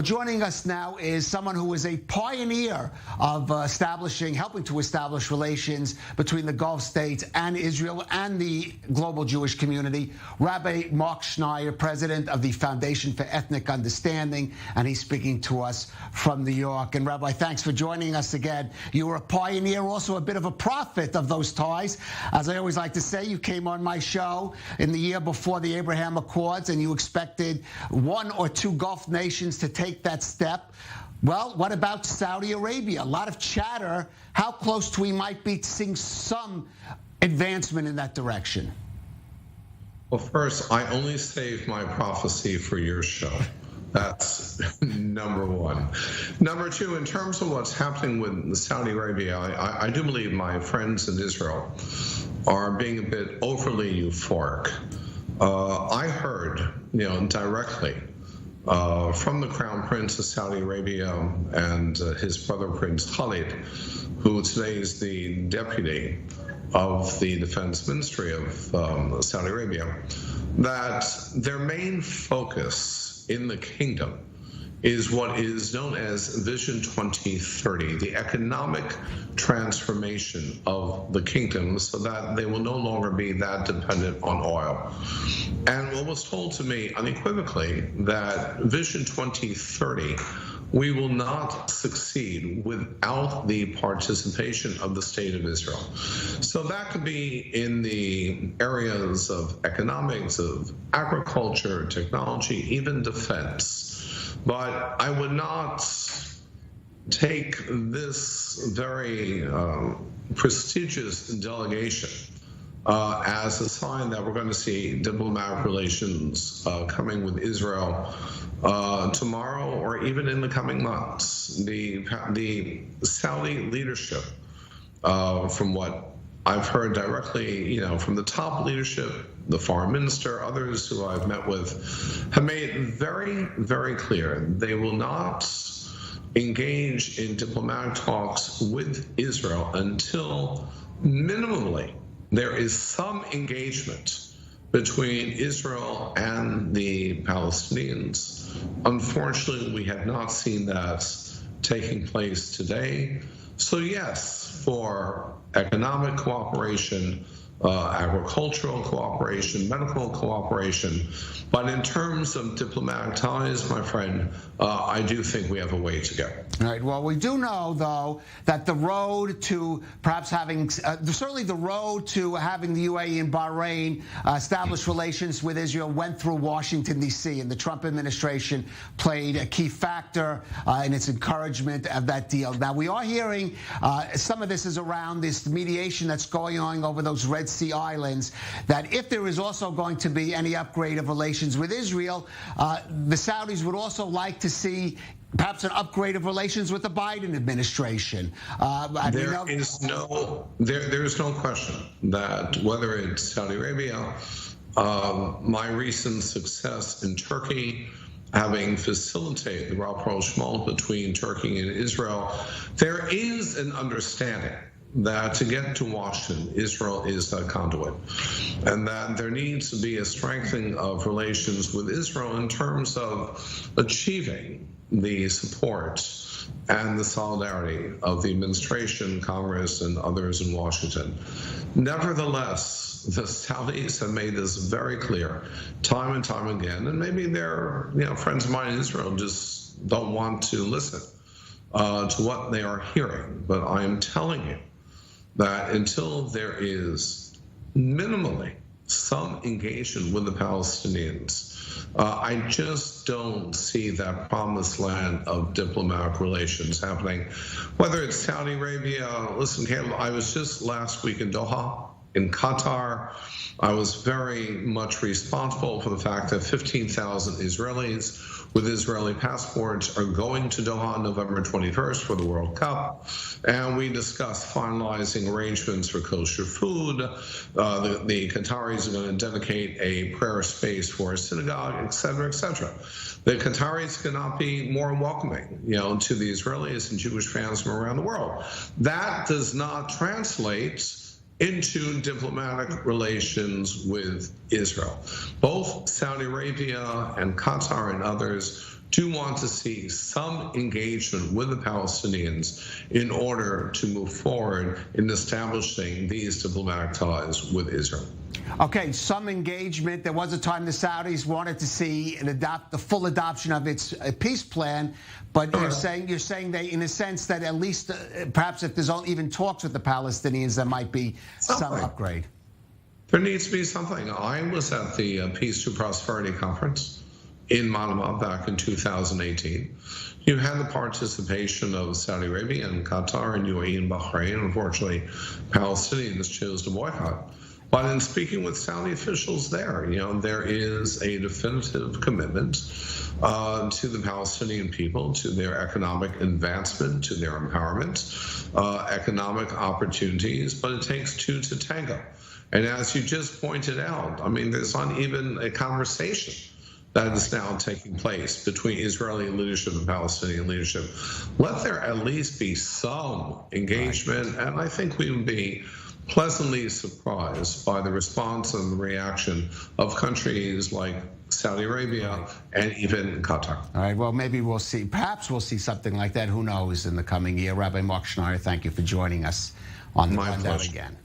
Joining us now is someone who is a pioneer of helping to establish relations between the Gulf states and Israel and the global Jewish community, Rabbi Marc Schneier, president of the Foundation for Ethnic Understanding, and he's speaking to us from New York. And Rabbi, thanks for joining us again. You were a pioneer, also a bit of a prophet of those ties. As I always like to say, you came on my show in the year before the Abraham Accords, and you expected one or two Gulf nations to take that step. Well, what about Saudi Arabia? A lot of chatter. How close we might be to seeing some advancement in that direction? Well, first, I only saved my prophecy for your show. That's number one. Number two, in terms of what's happening with Saudi Arabia, I do believe my friends in Israel are being a bit overly euphoric. I heard, directly from the Crown Prince of Saudi Arabia and his brother Prince Khalid, who today is the deputy of the Defense Ministry of Saudi Arabia, that their main focus in the kingdom is what is known as Vision 2030, the economic transformation of the kingdom so that they will no longer be that dependent on oil. And what was told to me unequivocally that Vision 2030, we will not succeed without the participation of the State of Israel. So that could be in the areas of economics, of agriculture, technology, even defense. But I would not take this very prestigious delegation as a sign that we're going to see diplomatic relations coming with Israel tomorrow or even in the coming months. The Saudi leadership, from what I've heard directly, from the top leadership, the foreign minister, others who I've met with, have made it very, very clear they will not engage in diplomatic talks with Israel until minimally there is some engagement between Israel and the Palestinians. Unfortunately, we have not seen that taking place today. So yes, for economic cooperation, agricultural cooperation, medical cooperation. But in terms of diplomatic ties, my friend, I do think we have a way to go. All right. Well, we do know, though, that the road to perhaps having, certainly the road to having the UAE and Bahrain establish relations with Israel went through Washington, D.C., and the Trump administration played a key factor in its encouragement of that deal. Now, we are hearing some of this is around this mediation that's going on over those Red Sea Islands, that if there is also going to be any upgrade of relations with Israel, the Saudis would also like to see perhaps an upgrade of relations with the Biden administration. There is no question that whether it's Saudi Arabia, my recent success in Turkey, having facilitated the rapprochement between Turkey and Israel, there is an understanding that to get to Washington, Israel is a conduit, and that there needs to be a strengthening of relations with Israel in terms of achieving the support and the solidarity of the administration, Congress, and others in Washington. Nevertheless, the Saudis have made this very clear time and time again, and maybe their friends of mine in Israel just don't want to listen to what they are hearing. But I am telling you that until there is minimally some engagement with the Palestinians, I just don't see that promised land of diplomatic relations happening. Whether it's Saudi Arabia, listen, Caleb, I was just last week in Doha, in Qatar. I was very much responsible for the fact that 15,000 Israelis with Israeli passports are going to Doha on November 21st for the World Cup. And we discussed finalizing arrangements for kosher food. The Qataris are going to dedicate a prayer space for a synagogue, et cetera, et cetera. The Qataris cannot be more welcoming, to the Israelis and Jewish fans from around the world. That does not translate into diplomatic relations with Israel. Both Saudi Arabia and Qatar and others do want to see some engagement with the Palestinians in order to move forward in establishing these diplomatic ties with Israel. Okay, some engagement. There was a time the Saudis wanted to see the full adoption of its peace plan, but you're saying they, in a sense, that at least perhaps if there's even talks with the Palestinians, there might be some upgrade. There needs to be something. I was at the Peace to Prosperity Conference in Manama back in 2018. You had the participation of Saudi Arabia and Qatar and UAE and Bahrain. Unfortunately, Palestinians chose to boycott. But in speaking with Saudi officials there, there is a definitive commitment to the Palestinian people, to their economic advancement, to their empowerment, economic opportunities, but it takes two to tango. And as you just pointed out, I mean, there's not even a conversation that is now taking place between Israeli leadership and Palestinian leadership. Let there at least be some engagement, and I think we would be pleasantly surprised by the response and the reaction of countries like Saudi Arabia and even Qatar. All right, well, maybe we'll see. Perhaps we'll see something like that. Who knows in the coming year. Rabbi Marc Schneier, thank you for joining us on the Rundown again.